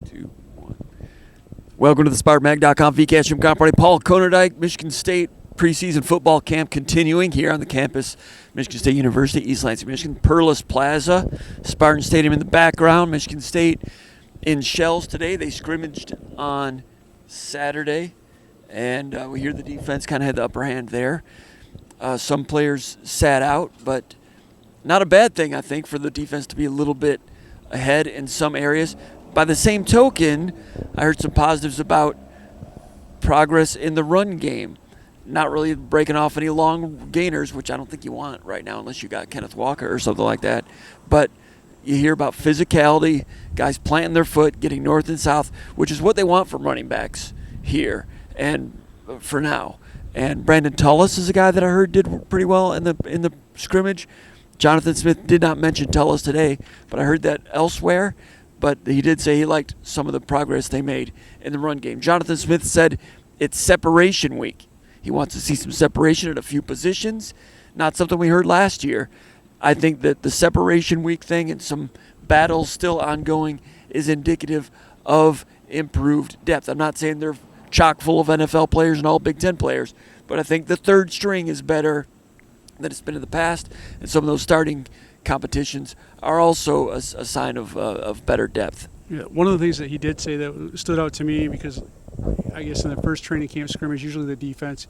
2, 1. Welcome to the SpartanMag.com VCast from Comparoni. Paul Konyndyk, Michigan State preseason football camp continuing here on the campus, Michigan State University, East Lansing, Michigan. Perles Plaza, Spartan Stadium in the background. Michigan State in shells today. They scrimmaged on Saturday, and we hear the defense kind of had the upper hand there. Some players sat out, but not a bad thing, I think, for the defense to be a little bit ahead in some areas. By the same token, I heard some positives about progress in the run game. Not really breaking off any long gainers, which I don't think you want right now unless you got Kenneth Walker or something like that. But you hear about physicality, guys planting their foot, getting north and south, which is what they want from running backs here and for now. And Brandon Tullis is a guy that I heard did pretty well in the scrimmage. Jonathan Smith did not mention Tullis today, but I heard that elsewhere. But he did say he liked some of the progress they made in the run game. Jonathan Smith said it's separation week. He wants to see some separation at a few positions, not something we heard last year. I think that the separation week thing and some battles still ongoing is indicative of improved depth. I'm not saying they're chock full of NFL players and all Big Ten players, but I think the third string is better than it's been in the past, and some of those starting competitions are also a sign of better depth. Yeah, one of the things that he did say that stood out to me, because I guess in the first training camp scrimmage, usually the defense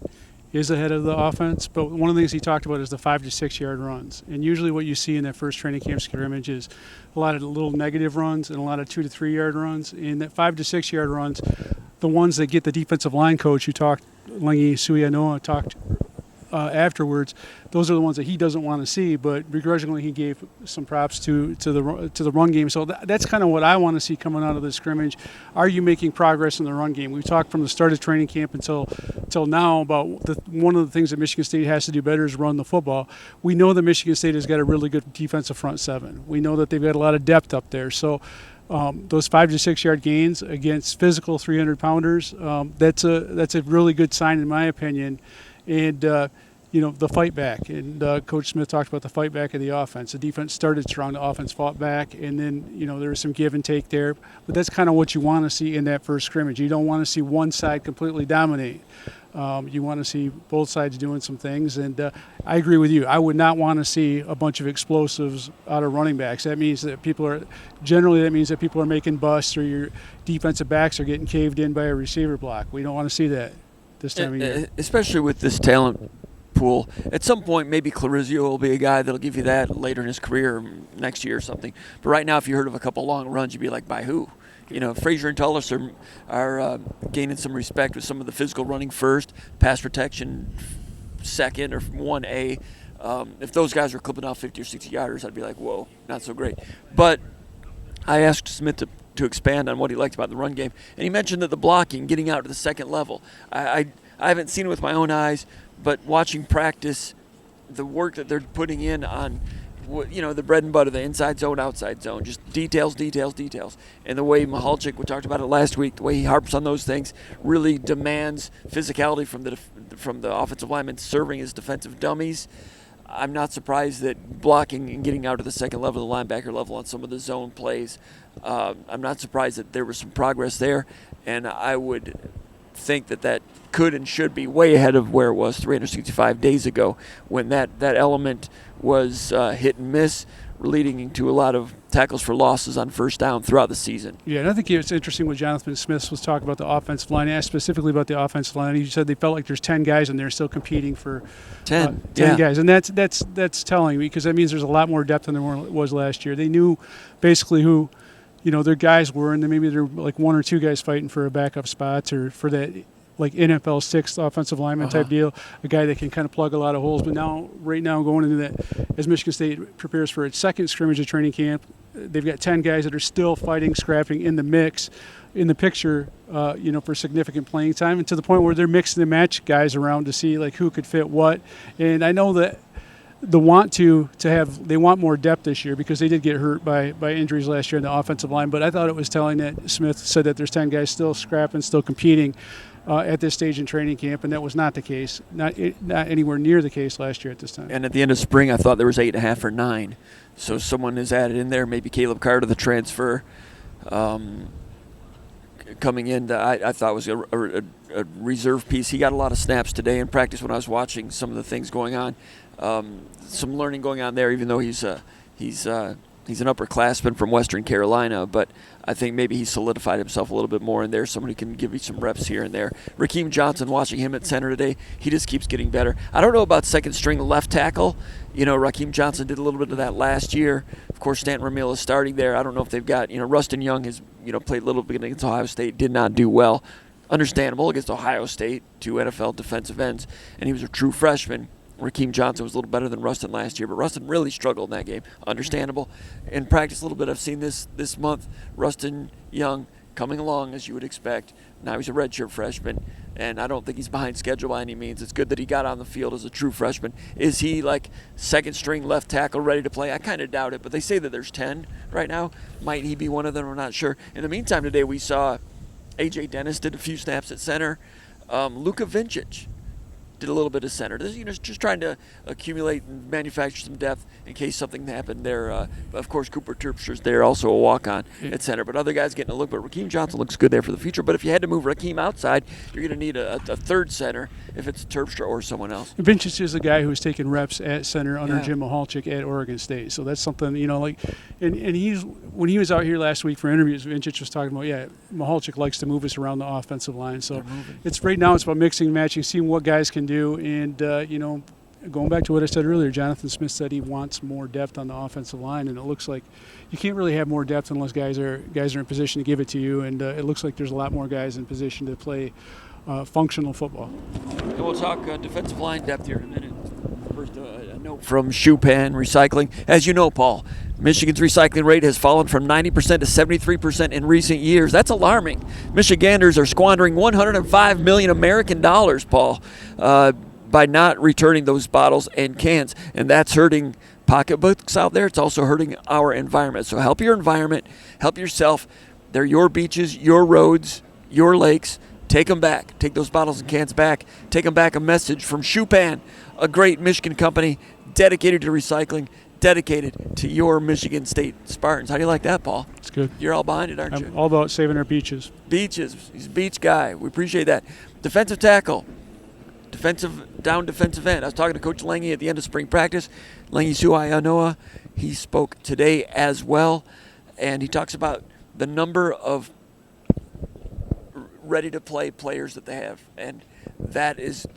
is ahead of the offense, but one of the things he talked about is the 5 to 6 yard runs. And usually what you see in that first training camp scrimmage is a lot of little negative runs and a lot of 2 to 3 yard runs. And that 5 to 6 yard runs, the ones that get the defensive line coach who talked, Lengi Suianoa, talked afterwards, those are the ones that he doesn't want to see, but begrudgingly he gave some props to the run game. So that's kind of what I want to see coming out of this scrimmage. Are you making progress in the run game? We've talked from the start of training camp until now about one of the things that Michigan State has to do better is run the football. We know that Michigan State has got a really good defensive front seven. We know that they've got a lot of depth up there. So those 5 to 6 yard gains against physical 300-pounders, that's a really good sign in my opinion. And, the fight back. And Coach Smith talked about the fight back of the offense. The defense started strong. The offense fought back. And then, there was some give and take there. But that's kind of what you want to see in that first scrimmage. You don't want to see one side completely dominate. You want to see both sides doing some things. And I agree with you. I would not want to see a bunch of explosives out of running backs. That means that people are making busts, or your defensive backs are getting caved in by a receiver block. We don't want to see that this time of year. Especially with this talent pool. At some point, maybe Clarizio will be a guy that'll give you that later in his career, next year or something. But right now, if you heard of a couple long runs, you'd be like, by who? Frazier and Tullis are gaining some respect with some of the physical running first, pass protection second or 1A. If those guys are clipping off 50 or 60 yarders, I'd be like, whoa, not so great. But I asked Smith to expand on what he liked about the run game, and he mentioned that the blocking, getting out to the second level. I haven't seen it with my own eyes, but watching practice, the work that they're putting in on, the bread and butter, the inside zone, outside zone, just details. And the way Mihalchik, we talked about it last week, the way he harps on those things really demands physicality from the offensive linemen serving as defensive dummies. I'm not surprised that blocking and getting out to the second level, the linebacker level on some of the zone plays, I'm not surprised that there was some progress there, and I would think that could and should be way ahead of where it was 365 days ago, when that element was hit and miss, leading to a lot of tackles for losses on first down throughout the season. Yeah, and I think it's interesting what Jonathan Smith was talking about the offensive line. He asked specifically about the offensive line. He said they felt like there's 10 guys and they're still competing for 10 guys. And that's telling, because that means there's a lot more depth than there was last year. They knew basically who their guys were, and then maybe they're like one or two guys fighting for a backup spots or for that like NFL sixth offensive lineman type deal, a guy that can kind of plug a lot of holes. But right now going into that, as Michigan State prepares for its second scrimmage of training camp, they've got 10 guys that are still fighting, scrapping in the mix, in the picture, for significant playing time, and to the point where they're mixing and match guys around to see like who could fit what. And I know that they want more depth this year, because they did get hurt by injuries last year in the offensive line. But I thought it was telling that Smith said that there's 10 guys still scrapping, still competing at this stage in training camp, and that was not the case, not anywhere near the case last year at this time. And at the end of spring, I thought there was 8.5 or 9. So someone is added in there, maybe Caleb Carter, the transfer. coming in that I thought was a reserve piece. He got a lot of snaps today in practice when I was watching some of the things going on. Some learning going on there, even though he's an upperclassman from Western Carolina, but I think maybe he solidified himself a little bit more in there. Somebody can give you some reps here and there. Rakeem Johnson, watching him at center today, he just keeps getting better. I don't know about second string left tackle. Rakeem Johnson did a little bit of that last year. Of course, Stanton Ramil is starting there. I don't know if they've got, Rustin Young has, played a little bit against Ohio State, did not do well. Understandable against Ohio State, 2 NFL defensive ends, and he was a true freshman. Rakeem Johnson was a little better than Rustin last year, but Rustin really struggled in that game. Understandable. In practice a little bit, I've seen this month, Rustin Young coming along as you would expect. Now he's a redshirt freshman, and I don't think he's behind schedule by any means. It's good that he got on the field as a true freshman. Is he like second string left tackle ready to play? I kind of doubt it, but they say that there's 10 right now. Might he be one of them? I'm not sure. In the meantime today, we saw A.J. Dennis did a few snaps at center. Luka Vincic did a little bit of center. This, just trying to accumulate and manufacture some depth in case something happened there. Of course, Cooper Terpster's there, also a walk-on at center. But other guys getting a look. But Rakeem Johnson looks good there for the future. But if you had to move Rakeem outside, you're going to need a third center if it's Terpstra or someone else. Vincic is the guy who's taken reps at center under Jim Mahalchik at Oregon State. So that's something, and he's when he was out here last week for interviews, Vincic was talking about, Mahalchik likes to move us around the offensive line. So it's right now it's about mixing and matching, seeing what guys can do. And, going back to what I said earlier, Jonathan Smith said he wants more depth on the offensive line, and it looks like you can't really have more depth unless guys are in position to give it to you. And it looks like there's a lot more guys in position to play functional football. And we'll talk defensive line depth here in a minute. First, a note from Shoepan Recycling. As you know, Paul, Michigan's recycling rate has fallen from 90% to 73% in recent years. That's alarming. Michiganders are squandering $105 million American dollars, Paul, by not returning those bottles and cans. And that's hurting pocketbooks out there. It's also hurting our environment. So help your environment. Help yourself. They're your beaches, your roads, your lakes. Take them back. Take those bottles and cans back. Take them back. A message from Shoepan, a great Michigan company dedicated to recycling, dedicated to your Michigan State Spartans. How do you like that, Paul? It's good. You're all behind it, aren't you? I'm all about saving our beaches. Beaches. He's a beach guy. We appreciate that. Defensive tackle. Defensive end. I was talking to Coach Lange at the end of spring practice. Lange Suayanoa, he spoke today as well, and he talks about the number of ready-to-play players that they have, and that is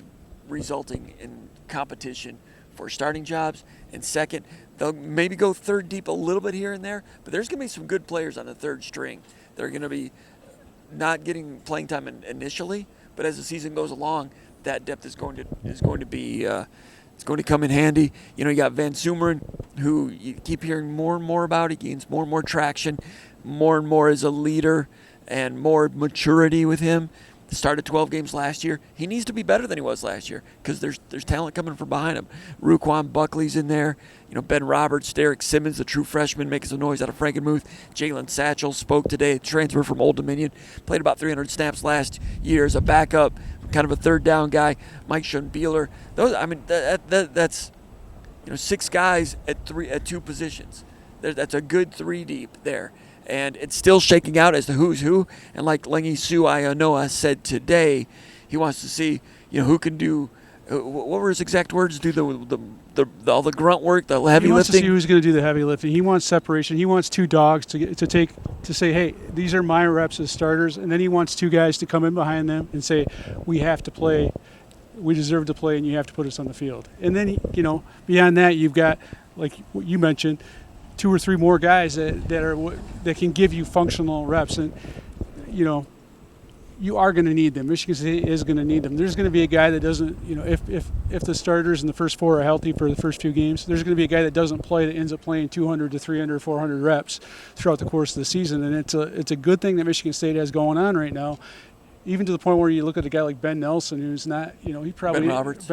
resulting in competition for starting jobs. And second, they'll maybe go third deep a little bit here and there, but there's going to be some good players on the third string. They're going to be not getting playing time initially, but as the season goes along, that depth is going to be it's going to come in handy. You got Van Sumeren, who you keep hearing more and more about. He gains more and more traction, more and more as a leader, and more maturity with him. Started 12 games last year. He needs to be better than he was last year because there's talent coming from behind him. Ruquan Buckley's in there. Ben Roberts, Derek Simmons, the true freshman, making some noise out of Frankenmuth. Jalen Satchel spoke today, transfer from Old Dominion. Played about 300 snaps last year as a backup, kind of a third down guy. Mike Schoenbeeler. That's 6 guys at 2 positions. That's a good 3 deep there. And it's still shaking out as to who's who. And like Lange Suayanoa said today, he wants to see, who can do. What were his exact words? Do all the grunt work, the heavy lifting. He wants to see who's going to do the heavy lifting. He wants separation. He wants 2 dogs to say, hey, these are my reps as starters, and then he wants 2 guys to come in behind them and say, we have to play, we deserve to play, and you have to put us on the field. And then beyond that, you've got, like what you mentioned, 2 or 3 more guys that can give you functional reps, and you are going to need them. Michigan State is going to need them. There's going to be a guy that doesn't, if the starters in the first 4 are healthy for the first few games, there's going to be a guy that doesn't play that ends up playing 200 to 300, 400 reps throughout the course of the season, and it's a good thing that Michigan State has going on right now, even to the point where you look at a guy like Ben Nelson, who's not, he probably Ben Roberts,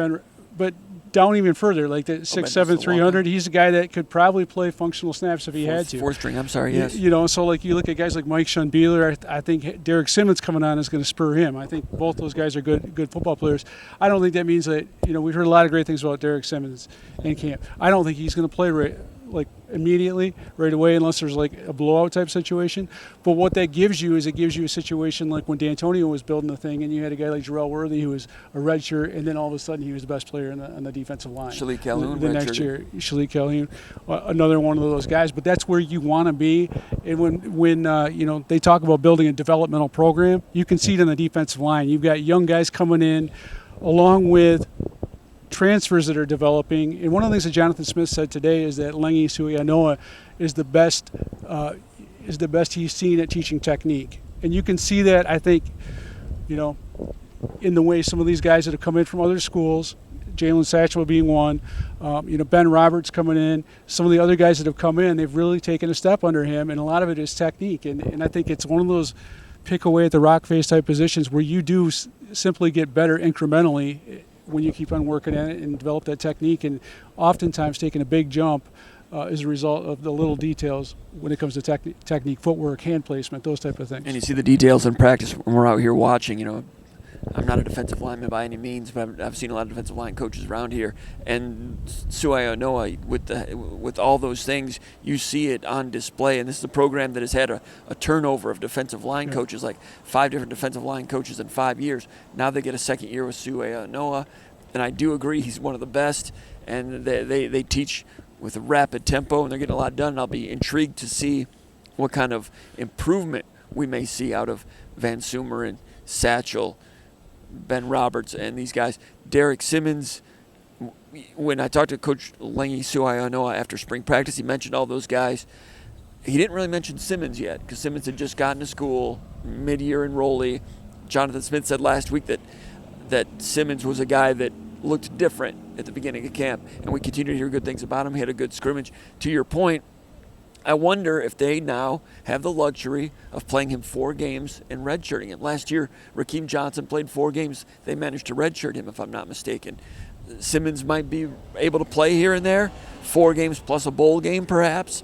but down even further, like that 6'7", 300. He's a guy that could probably play functional snaps if he had to. 4th string, I'm sorry, yes. So like you look at guys like Mike Schoenbeeler, I think Derek Simmons coming on is going to spur him. I think both those guys are good football players. I don't think that means that, we've heard a lot of great things about Derek Simmons in camp. I don't think he's going to play like immediately, right away, unless there's like a blowout type situation. But what that gives you is it gives you a situation like when D'Antonio was building the thing, and you had a guy like Jarrell Worthy who was a redshirt, and then all of a sudden he was the best player on the defensive line. Shalik Calhoun, the next year, Shalik Calhoun, another one of those guys. But that's where you want to be. And when they talk about building a developmental program, you can see it on the defensive line. You've got young guys coming in, along with transfers that are developing. And one of the things that Jonathan Smith said today is that Lengi Suianoa is the best he's seen at teaching technique. And you can see that, I think, in the way some of these guys that have come in from other schools, Jalen Satchel being one, Ben Roberts coming in, some of the other guys that have come in, they've really taken a step under him, and a lot of it is technique. And I think it's one of those pick away at the rock face type positions where you do simply get better incrementally when you keep on working at it and develop that technique, and oftentimes taking a big jump as a result of the little details when it comes to technique, footwork, hand placement, those type of things. And you see the details in practice when we're out here watching. I'm not a defensive lineman by any means, but I've seen a lot of defensive line coaches around here. And Suianoa, with all those things, you see it on display. And this is a program that has had a turnover of defensive line coaches, like 5 different defensive line coaches in 5 years. Now they get a second year with Suianoa, and I do agree he's one of the best. And they teach with a rapid tempo, and they're getting a lot done. And I'll be intrigued to see what kind of improvement we may see out of Van Sumer and Satchel, Ben Roberts, and these guys. Derek Simmons, when I talked to Coach Lengi Suianoa after spring practice, he mentioned all those guys. He didn't really mention Simmons yet because Simmons had just gotten to school, mid-year enrollee. Jonathan Smith said last week that Simmons was a guy that looked different at the beginning of camp, and we continue to hear good things about him. He had a good scrimmage. To your point, I wonder if they now have the luxury of playing him 4 games and redshirting him. Last year, Rakeem Johnson played 4 games. They managed to redshirt him, if I'm not mistaken. Simmons might be able to play here and there, 4 games plus a bowl game perhaps.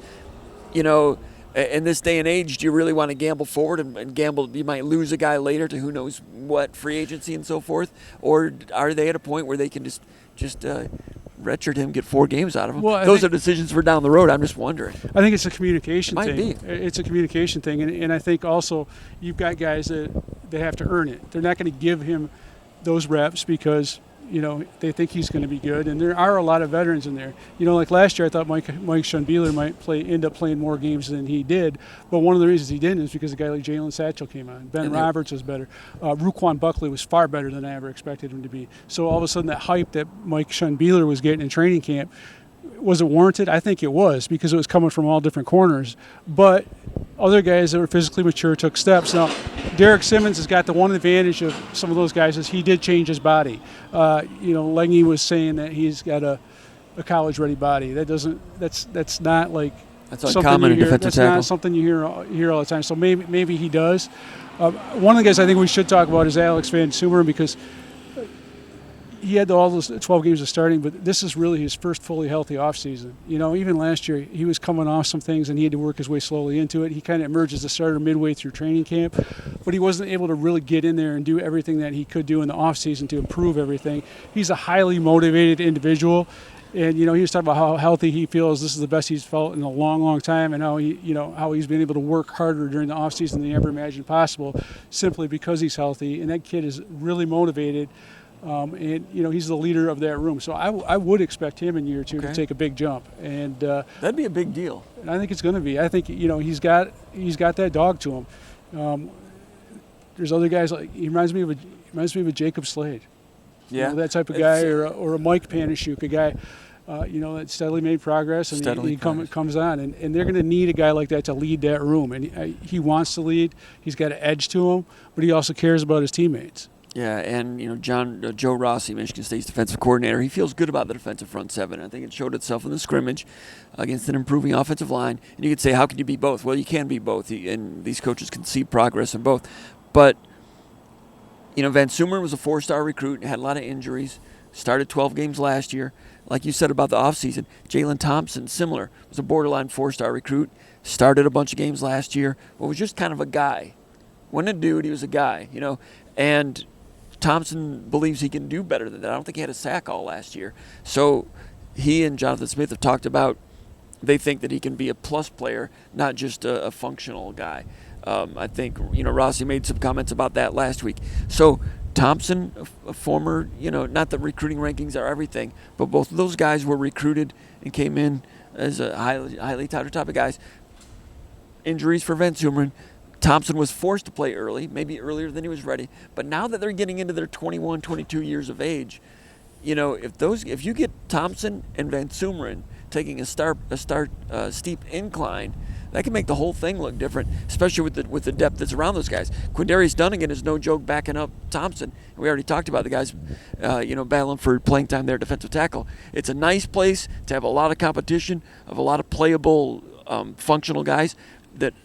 In this day and age, do you really want to gamble forward and gamble you might lose a guy later to who knows what, free agency and so forth? Or are they at a point where they can just redshirt him, get 4 games out of him? Well, those are decisions for down the road. I'm just wondering. I think it's a communication thing. Might be. It's a communication thing. And I think also you've got guys that they have to earn it. They're not going to give him those reps because, they think he's going to be good. And there are a lot of veterans in there. Like last year I thought Mike Schonbeeler might end up playing more games than he did. But one of the reasons he didn't is because a guy like Jalen Satchel came on. Ben Roberts was better. Ruquan Buckley was far better than I ever expected him to be. So all of a sudden that hype that Mike Schonbeeler was getting in training camp, was it warranted? I think it was, because it was coming from all different corners. But other guys that were physically mature took steps. Now, Derek Simmons has got the one advantage of some of those guys is he did change his body. Lengi was saying that he's got a college-ready body. That's not like that's uncommon in defensive tackle. That's not something you hear all the time. So maybe he does. One of the guys I think we should talk about is Alex Van Sumer, because he had all those 12 games of starting, but this is really his first fully healthy offseason. Even last year, he was coming off some things and he had to work his way slowly into it. He kind of emerged as a starter midway through training camp, but he wasn't able to really get in there and do everything that he could do in the offseason to improve everything. He's a highly motivated individual, and he was talking about how healthy he feels. This is the best he's felt in a long, long time, and how he's been able to work harder during the offseason than he ever imagined possible, simply because he's healthy. And that kid is really motivated. And he's the leader of that room, so I would expect him in year 2 to take a big jump, and that'd be a big deal. I think it's going to be. I think he's got that dog to him. There's other guys like he reminds me of a Jacob Slade, that type of guy, or a Mike Panishuk, a guy that steadily made progress, and he comes on, and they're going to need a guy like that to lead that room, and he wants to lead. He's got an edge to him, but he also cares about his teammates. Yeah, and Joe Rossi, Michigan State's defensive coordinator, he feels good about the defensive front 7. I think it showed itself in the scrimmage against an improving offensive line. And you could say, how can you be both? Well, you can be both, and these coaches can see progress in both. But Van Sumer was a 4-star recruit, had a lot of injuries, started 12 games last year. Like you said about the offseason, Jalen Thompson, similar, was a borderline 4-star recruit, started a bunch of games last year, but was just kind of a guy. Wasn't a dude, he was a guy, and Thompson believes he can do better than that. I don't think he had a sack all last year. So he and Jonathan Smith have talked about they think that he can be a plus player, not just a functional guy. I think, Rossi made some comments about that last week. So Thompson, a former, not that recruiting rankings are everything, but both of those guys were recruited and came in as a highly touted type of guys. Injuries for Van Sumeren. Thompson was forced to play early, maybe earlier than he was ready. But now that they're getting into their 21, 22 years of age, if you get Thompson and Van Sumeren taking a steep incline, that can make the whole thing look different, especially with the depth that's around those guys. Quindarius Dunnigan is no joke backing up Thompson. We already talked about the guys, battling for playing time there, defensive tackle. It's a nice place to have a lot of competition, of a lot of playable, functional guys,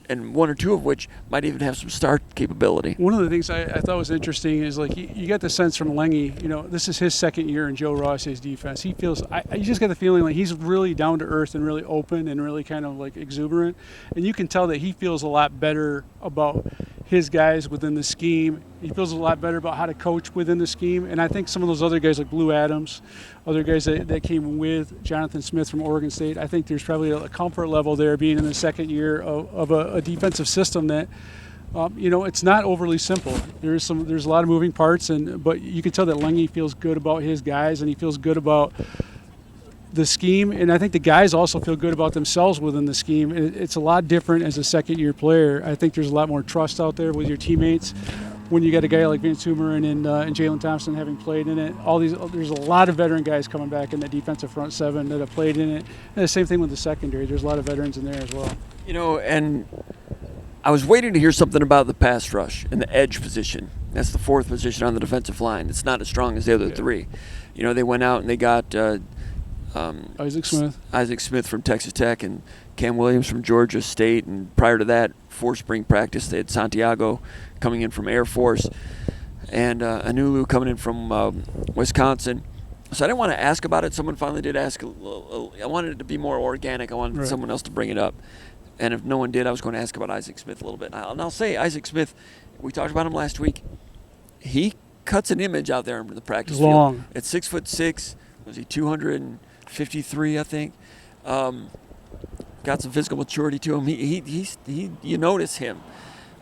and one or two of which might even have some start capability. One of the things I thought was interesting is, like, you get the sense from Lengy, this is his second year in Joe Rossi's defense. He feels, I just got the feeling like he's really down to earth and really open and really kind of like exuberant. And you can tell that he feels a lot better about his guys within the scheme. He feels a lot better about how to coach within the scheme. And I think some of those other guys like Blue Adams, other guys that came with Jonathan Smith from Oregon State, I think there's probably a comfort level there being in the second year of a defensive system that, it's not overly simple. There's a lot of moving parts, but you can tell that Lengy feels good about his guys and he feels good about the scheme, and I think the guys also feel good about themselves within the scheme. It's a lot different as a second-year player. I think there's a lot more trust out there with your teammates when you got a guy like Van Sumeren and Jalen Thompson having played in it. There's a lot of veteran guys coming back in the defensive front seven that have played in it. And the same thing with the secondary. There's a lot of veterans in there as well. And I was waiting to hear something about the pass rush and the edge position. That's the fourth position on the defensive line. It's not as strong as the other three. They went out and they got Isaac Smith from Texas Tech and Cam Williams from Georgia State, and prior to that, for spring practice, they had Santiago coming in from Air Force and Anulu coming in from Wisconsin. So I didn't want to ask about it. Someone finally did ask. I wanted it to be more organic. I wanted someone else to bring it up. And if no one did, I was going to ask about Isaac Smith a little bit. And I'll say Isaac Smith, we talked about him last week. He cuts an image out there in the practice field. At 6'6", was he 253, I think. Got some physical maturity to him. He you notice him.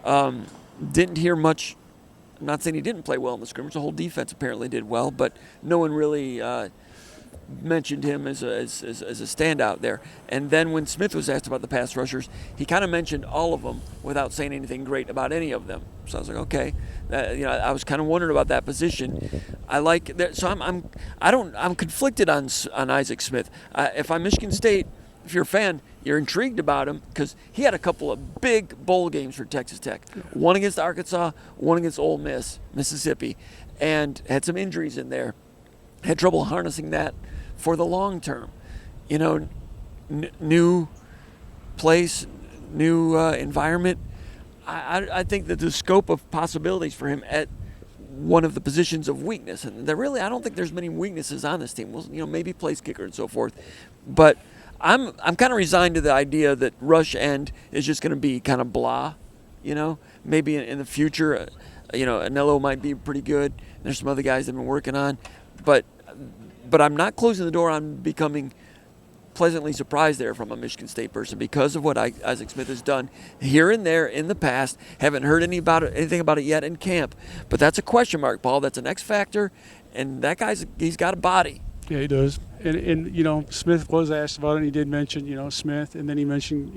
Didn't hear much. I'm not saying he didn't play well in the scrimmage. The whole defense apparently did well, but no one really mentioned him as a standout there. And then when Smith was asked about the pass rushers, he kind of mentioned all of them without saying anything great about any of them. So I was like, okay, I was kind of wondering about that position. I like that. So I'm conflicted on Isaac Smith. If I'm Michigan State, if you're a fan, you're intrigued about him because he had a couple of big bowl games for Texas Tech. One against Arkansas, one against Ole Miss, Mississippi, and had some injuries in there. Had trouble harnessing that for the long term. New place, new environment. I think that the scope of possibilities for him at one of the positions of weakness, and I don't think there's many weaknesses on this team. Well, maybe place kicker and so forth, but I'm kind of resigned to the idea that rush end is just going to be kind of blah. Maybe in the future, Anello might be pretty good. There's some other guys that have been working on, but I'm not closing the door on becoming pleasantly surprised there from a Michigan State person because of what Isaac Smith has done here and there in the past. Haven't heard anything about it yet in camp, but that's a question mark, Paul. That's an X factor, and that he's got a body. Yeah, he does. And Smith was asked about it, and he did mention, Smith, and then he mentioned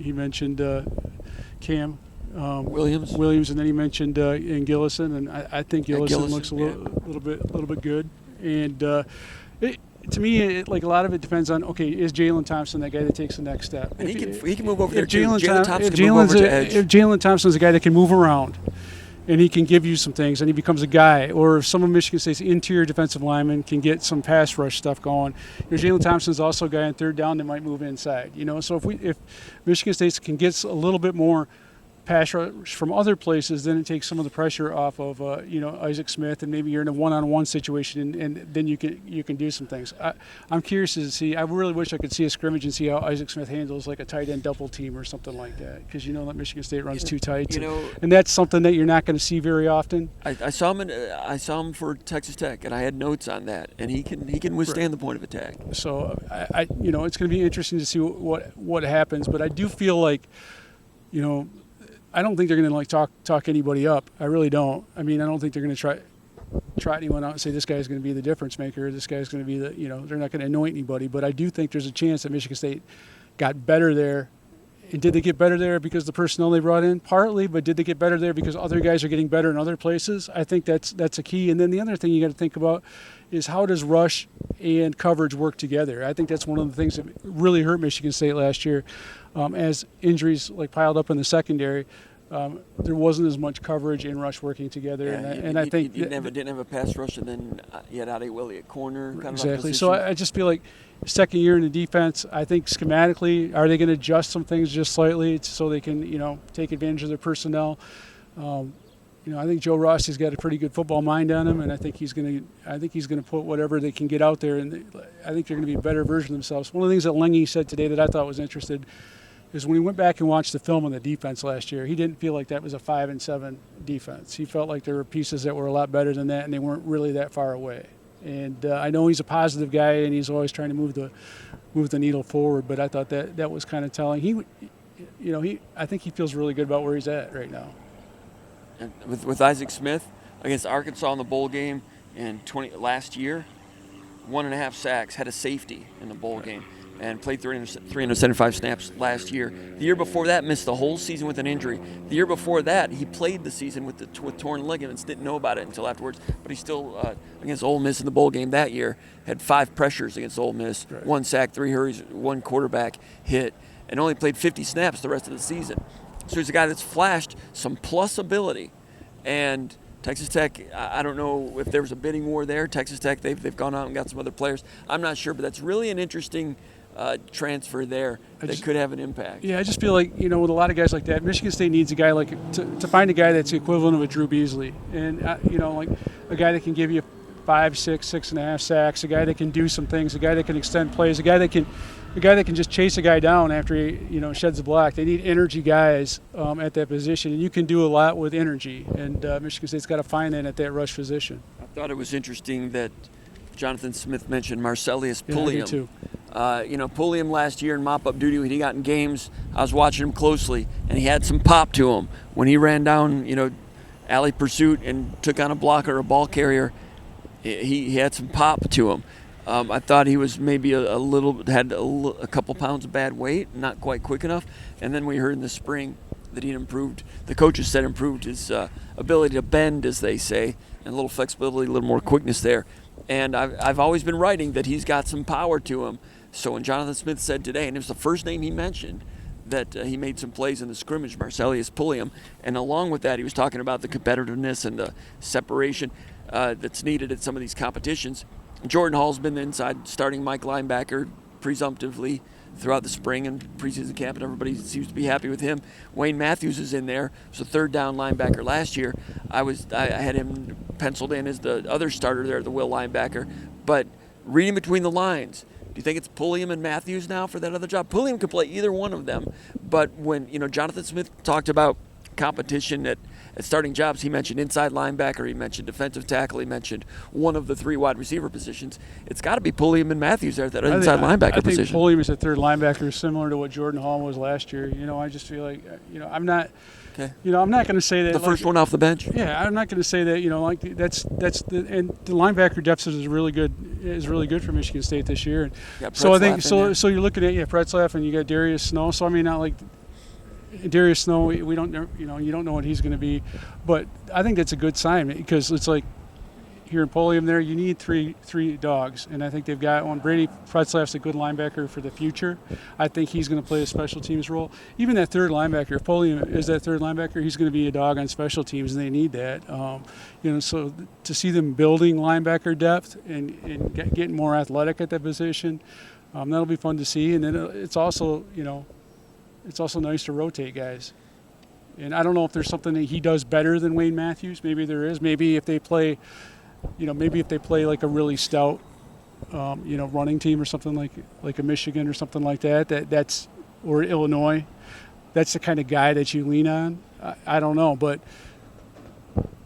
Cam Williams, and then he mentioned Gillison, and I think Gillison looks a little bit good. And to me, like a lot of it depends on, okay, is Jalen Thompson that guy that takes the next step? And he can move over there too. Jalen Thompson can move over to edge. If Jalen Thompson's a guy that can move around, and he can give you some things, and he becomes a guy, or if some of Michigan State's interior defensive linemen can get some pass rush stuff going. Jalen Thompson's also a guy on third down that might move inside. So if Michigan State can get a little bit more pass rush from other places, then it takes some of the pressure off of Isaac Smith, and maybe you're in a one-on-one situation, and then you can do some things. I'm curious to see. I really wish I could see a scrimmage and see how Isaac Smith handles like a tight end double team or something like that, because that Michigan State runs two tights, and that's something that you're not going to see very often. I saw him for Texas Tech, and I had notes on that, and he can withstand the point of attack. So it's going to be interesting to see what happens, but I do feel like, I don't think they're going to talk anybody up. I really don't. I mean, I don't think they're going to try anyone out and say this guy's going to be the difference maker. This guy's going to be they're not going to anoint anybody. But I do think there's a chance that Michigan State got better there. And did they get better there because the personnel they brought in? Partly, but did they get better there because other guys are getting better in other places? I think that's a key. And then the other thing you got to think about is how does rush and coverage work together? I think that's one of the things that really hurt Michigan State last year. As injuries piled up in the secondary, there wasn't as much coverage and rush working together. Yeah, I think you didn't have a pass rush, and then you had Ade Willie at corner. Exactly. So I just feel like second year in the defense, I think schematically, are they going to adjust some things just slightly so they can take advantage of their personnel? I think Joe Rossi's got a pretty good football mind on him, and I think he's going to put whatever they can get out there, and I think they're going to be a better version of themselves. One of the things that Lengy said today that I thought was interesting is when he went back and watched the film on the defense last year, he didn't feel like that was a 5-7 defense. He felt like there were pieces that were a lot better than that, and they weren't really that far away. And I know he's a positive guy, and he's always trying to move the needle forward. But I thought that was kind of telling. I think he feels really good about where he's at right now. And with Isaac Smith against Arkansas in the bowl game in last year, 1.5 sacks, had a safety in the bowl game, and played 375 snaps last year. The year before that, missed the whole season with an injury. The year before that, he played the season with torn ligaments, didn't know about it until afterwards, but he still, against Ole Miss in the bowl game that year, had 5 pressures against Ole Miss, right. 1 sack, 3 hurries, 1 quarterback hit, and only played 50 snaps the rest of the season. So he's a guy that's flashed some plus ability. And Texas Tech, I don't know if there was a bidding war there. Texas Tech, they've gone out and got some other players. I'm not sure, but that's really an interesting transfer there that could have an impact. Yeah, I just feel like, with a lot of guys like that, Michigan State needs a guy to find a guy that's the equivalent of a Drew Beasley. And, like a guy that can give you 5, 6, 6.5 sacks, a guy that can do some things, a guy that can extend plays, a guy that can just chase a guy down after he sheds the block. They need energy guys at that position, and you can do a lot with energy. And Michigan State's got to find that at that rush position. I thought it was interesting that Jonathan Smith mentioned Marcellus Pulliam. Yeah, I do too. Pulliam last year in mop-up duty when he got in games, I was watching him closely, and he had some pop to him. When he ran down, alley pursuit and took on a blocker or a ball carrier, he had some pop to him. I thought he was maybe had a couple pounds of bad weight, not quite quick enough. And then we heard in the spring that he'd improved. The coaches said improved his ability to bend, as they say, and a little flexibility, a little more quickness there. And I've always been writing that he's got some power to him. So when Jonathan Smith said today, and it was the first name he mentioned, that he made some plays in the scrimmage, Marcellus Pulliam, and along with that he was talking about the competitiveness and the separation that's needed at some of these competitions. Jordan Hall's been the inside starting Mike linebacker presumptively throughout the spring and preseason camp, and everybody seems to be happy with him. Wayne Matthews is in there. He was a third down linebacker last year. I had him penciled in as the other starter there, the will linebacker. But reading between the lines, do you think it's Pulliam and Matthews now for that other job? Pulliam could play either one of them, but when Jonathan Smith talked about competition at starting jobs, he mentioned inside linebacker, he mentioned defensive tackle, he mentioned one of the 3 wide receiver positions. It's got to be Pulliam and Matthews there at that inside linebacker position. I think Pulliam is a third linebacker, similar to what Jordan Hall was last year. I just feel like, I'm not. Okay. I'm not going to say that the first one off the bench. Yeah, I'm not going to say that. That's the linebacker deficit is really good for Michigan State this year. So I think so you're looking at Pretzlaff and you got Darius Snow. So I mean, not like Darius Snow, we don't you don't know what he's going to be, but I think that's a good sign because it's like here in Pulliam there you need three dogs, and I think they've got one. Brady Pretzlaff's a good linebacker for the future. I think he's going to play a special teams role. Even that third linebacker, if Pulliam is that third linebacker, he's going to be a dog on special teams, and they need that. So to see them building linebacker depth and getting more athletic at that position, that'll be fun to see. And then it's also nice to rotate guys. And I don't know if there's something that he does better than Wayne Matthews. Maybe there is. Maybe if they play, like a really stout, running team or something like a Michigan or something like that's or Illinois, that's the kind of guy that you lean on. I don't know, but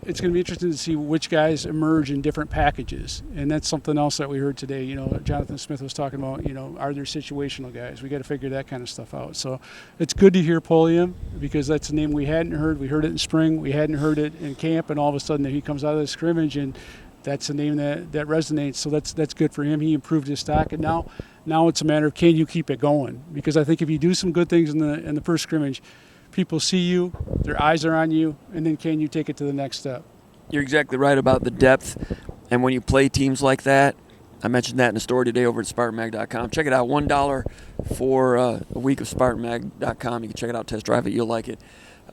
it's going to be interesting to see which guys emerge in different packages. And that's something else that we heard today. Jonathan Smith was talking about, are there situational guys? We got to figure that kind of stuff out. So it's good to hear Pulliam, because that's a name we hadn't heard. We heard it in spring. We hadn't heard it in camp. And all of a sudden he comes out of the scrimmage, and that's a name that resonates. So that's good for him. He improved his stock. And now it's a matter of, can you keep it going? Because I think if you do some good things in the first scrimmage, people see you, their eyes are on you, and then can you take it to the next step? You're exactly right about the depth. And when you play teams like that, I mentioned that in a story today over at SpartanMag.com. Check it out, $1 for a week of SpartanMag.com. You can check it out, test drive it, you'll like it.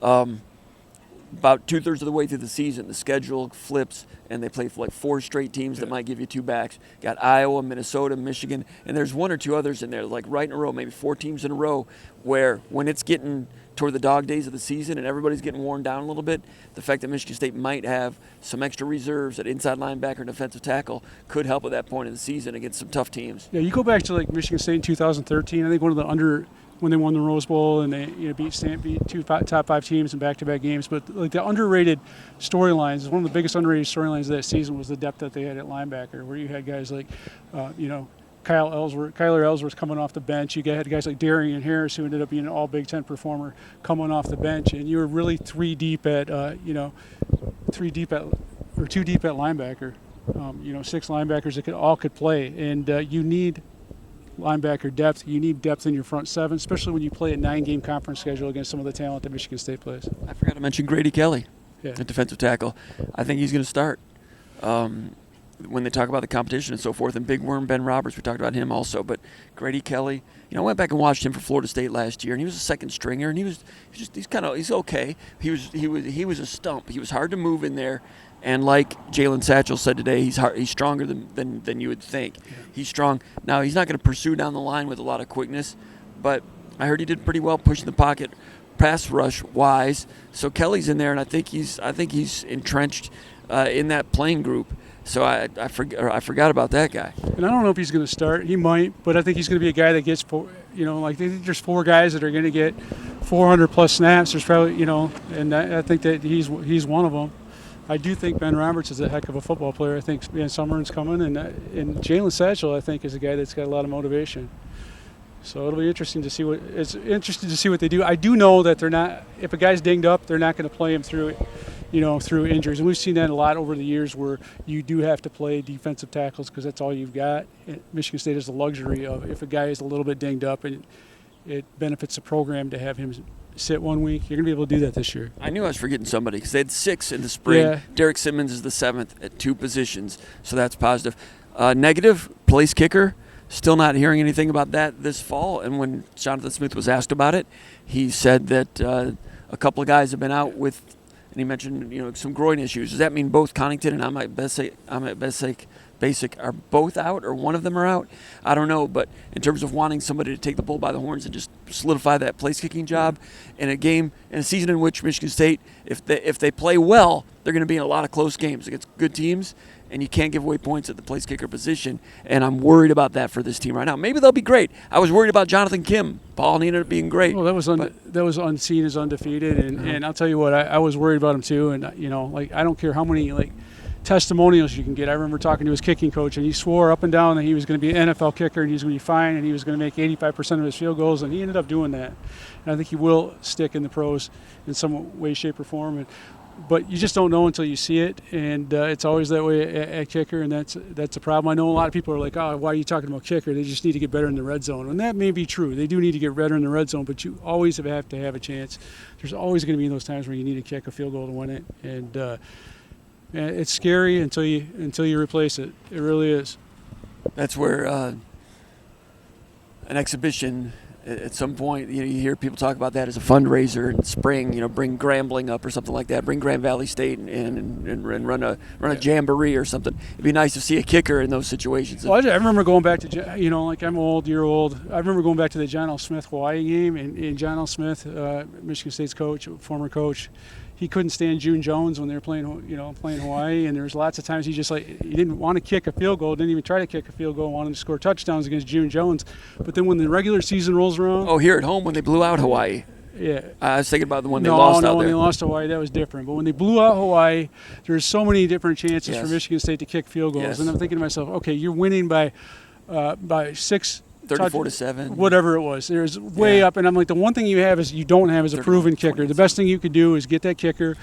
About 2/3 of the way through the season, the schedule flips, and they play for like 4 straight teams that might give you 2 backs. Got Iowa, Minnesota, Michigan, and there's 1 or 2 others in there, like right in a row, maybe 4 teams in a row, where when it's getting toward the dog days of the season and everybody's getting worn down a little bit, the fact that Michigan State might have some extra reserves at inside linebacker and defensive tackle could help at that point in the season against some tough teams. Yeah, you go back to like Michigan State in 2013. I think when they won the Rose Bowl and they beat 2 top 5 teams in back-to-back games. But like the underrated storylines, one of the biggest underrated storylines of that season was the depth that they had at linebacker, where you had guys like, Kyler Ellsworth coming off the bench. You had guys like Darian Harris, who ended up being an all Big Ten performer, coming off the bench, and you were really 2 deep at linebacker. 6 linebackers that could play, and you need linebacker depth. You need depth in your front 7, especially when you play a 9-game conference schedule against some of the talent that Michigan State plays. I forgot to mention Grady Kelly, the defensive tackle. I think he's going to start. When they talk about the competition and so forth, and Big Worm Ben Roberts, we talked about him also, but Grady Kelly, I went back and watched him for Florida State last year, and he was a second stringer, and he's okay. He was a stump. He was hard to move in there, and like Jalen Satchel said today, he's stronger than you would think. Yeah. He's strong. Now he's not going to pursue down the line with a lot of quickness, but I heard he did pretty well pushing the pocket, pass rush wise. So Kelly's in there, and I think he's entrenched in that playing group. So I forgot about that guy. And I don't know if he's going to start. He might, but I think he's going to be a guy that gets, there's 4 guys that are going to get 400-plus snaps. There's probably, and I think that he's one of them. I do think Ben Roberts is a heck of a football player. I think Van Summeren's coming, and Jalen Satchel, I think, is a guy that's got a lot of motivation. So it'll be interesting to see what they do. I do know that they're not. If a guy's dinged up, they're not going to play him through injuries. And we've seen that a lot over the years, where you do have to play defensive tackles because that's all you've got. Michigan State has the luxury of, if a guy is a little bit dinged up, and it benefits the program to have him sit 1 week. You're going to be able to do that this year. I knew I was forgetting somebody because they had 6 in the spring. Yeah. Derek Simmons is the 7th at 2 positions, so that's positive. Negative, place kicker. Still not hearing anything about that this fall. And when Jonathan Smith was asked about it, he said that a couple of guys have been out with, and he mentioned some groin issues. Does that mean both Konyndyk and Ahmet Basic are both out, or one of them are out? I don't know, but in terms of wanting somebody to take the bull by the horns and just solidify that place kicking job in a season in which Michigan State, if they play well, they're going to be in a lot of close games against good teams, and you can't give away points at the place kicker position. And I'm worried about that for this team right now. Maybe they'll be great. I was worried about Jonathan Kim. Paul, and he ended up being great. Well, that was unseen as undefeated, and I'll tell you what, I was worried about him too. And I don't care how many testimonials you can get. I remember talking to his kicking coach, and he swore up and down that he was going to be an NFL kicker, and he was going to be fine, and he was going to make 85% of his field goals, and he ended up doing that. And I think he will stick in the pros in some way, shape, or form. But you just don't know until you see it, and it's always that way at kicker, and that's a problem. I know a lot of people are like, "Oh, why are you talking about kicker? They just need to get better in the red zone," and that may be true. They do need to get better in the red zone, but you always have to have a chance. There's always going to be those times where you need to kick a field goal to win it, and it's scary until you replace it. It really is. That's where an exhibition at some point, you hear people talk about that as a fundraiser in spring. Bring Grambling up or something like that. Bring Grand Valley State and run a jamboree or something. It'd be nice to see a kicker in those situations. Well, I remember going back to, like I'm old, you're old. I remember going back to the John L. Smith Hawaii game, and John L. Smith, Michigan State's coach, former coach, he couldn't stand June Jones when they were playing Hawaii, and there was lots of times he didn't want to kick a field goal, didn't even try to kick a field goal, wanted to score touchdowns against June Jones. But then when the regular season rolls around, here at home when they blew out Hawaii. Yeah, I was thinking about the one they lost out there. No, when they lost Hawaii, that was different. But when they blew out Hawaii, there's so many different chances Yes. for Michigan State to kick field goals, Yes. and I'm thinking to myself, okay, you're winning by 6. 34-7. Whatever it was. There's way up. And I'm like, the one thing you don't have is a proven kicker. The best thing you could do is get that kicker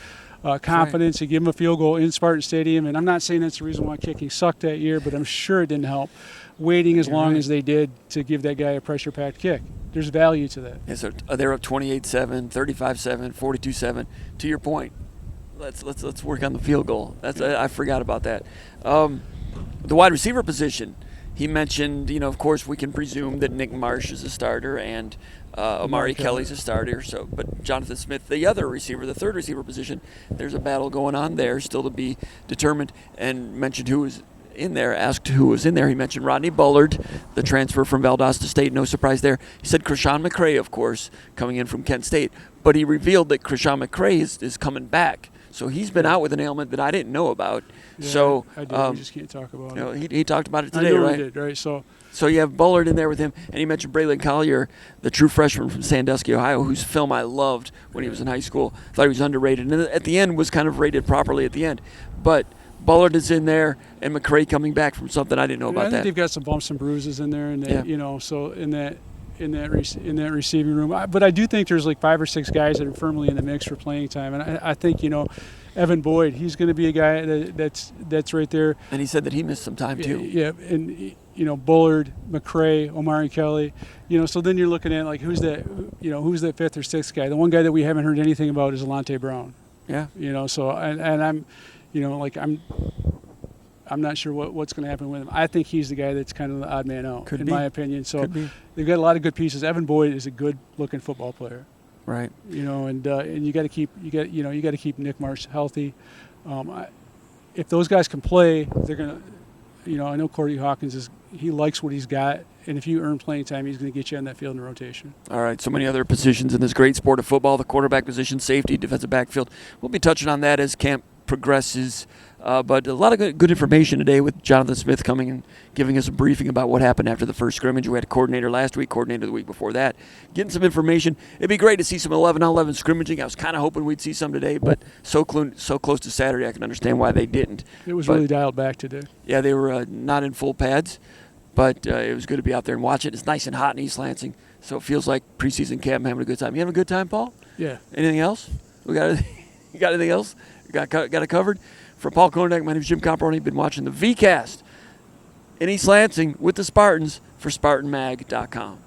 confidence and give him a field goal in Spartan Stadium. And I'm not saying that's the reason why kicking sucked that year, but I'm sure it didn't help waiting as long as they did to give that guy a pressure-packed kick. There's value to that. Yeah, so they're up 28-7, 35-7, 42-7. To your point, let's work on the field goal. I forgot about that. The wide receiver position. He mentioned, of course, we can presume that Nick Marsh is a starter and Amari Kelly's a starter. But Jonathan Smith, the other receiver, the third receiver position, there's a battle going on there, still to be determined. And mentioned who was in there. Asked who was in there. He mentioned Rodney Bullard, the transfer from Valdosta State. No surprise there. He said Krishan McCray, of course, coming in from Kent State. But he revealed that Krishan McCray is coming back. So he's been out with an ailment that I didn't know about. Yeah, I did. We just can't talk about it. He talked about it today, I know right? he did, right? So you have Bullard in there with him, and he mentioned Braylon Collier, the true freshman from Sandusky, Ohio, whose film I loved when he was in high school. Thought he was underrated, and at the end was kind of rated properly at the end. But Bullard is in there, and McCray coming back from something I didn't know about I think that. they've got some bumps and bruises in there, and that, so in that receiving room. But I do think there's like 5 or 6 guys that are firmly in the mix for playing time, and I think Evan Boyd, he's going to be a guy that's right there. And he said that he missed some time too. Yeah, and Bullard, McCray, Omari Kelly, so then you're looking at like who's that 5th or 6th guy. The one guy that we haven't heard anything about is Alante Brown. Yeah. So and I'm, I'm not sure what's going to happen with him. I think he's the guy that's kind of the odd man out, in my opinion. So they've got a lot of good pieces. Evan Boyd is a good-looking football player. Right. And you got to keep Nick Marsh healthy. If those guys can play, they're gonna. I know Cordy Hawkins he likes what he's got, and if you earn playing time, he's going to get you on that field in the rotation. All right, so many other positions in this great sport of football: the quarterback position, safety, defensive backfield. We'll be touching on that as camp progresses. But a lot of good information today with Jonathan Smith coming and giving us a briefing about what happened after the first scrimmage. We had a coordinator last week, coordinator the week before that, getting some information. It'd be great to see some 11-on-11 scrimmaging. I was kind of hoping we'd see some today, but so close to Saturday, I can understand why they didn't. It was really dialed back today. Yeah, they were not in full pads, but it was good to be out there and watch it. It's nice and hot in East Lansing, so it feels like preseason camp. I'm having a good time. You having a good time, Paul? Yeah. Anything else? You got anything else? Got it covered? For Paul Konyndyk, my name is Jim Comparoni. Been watching the VCast in East Lansing with the Spartans for SpartanMag.com.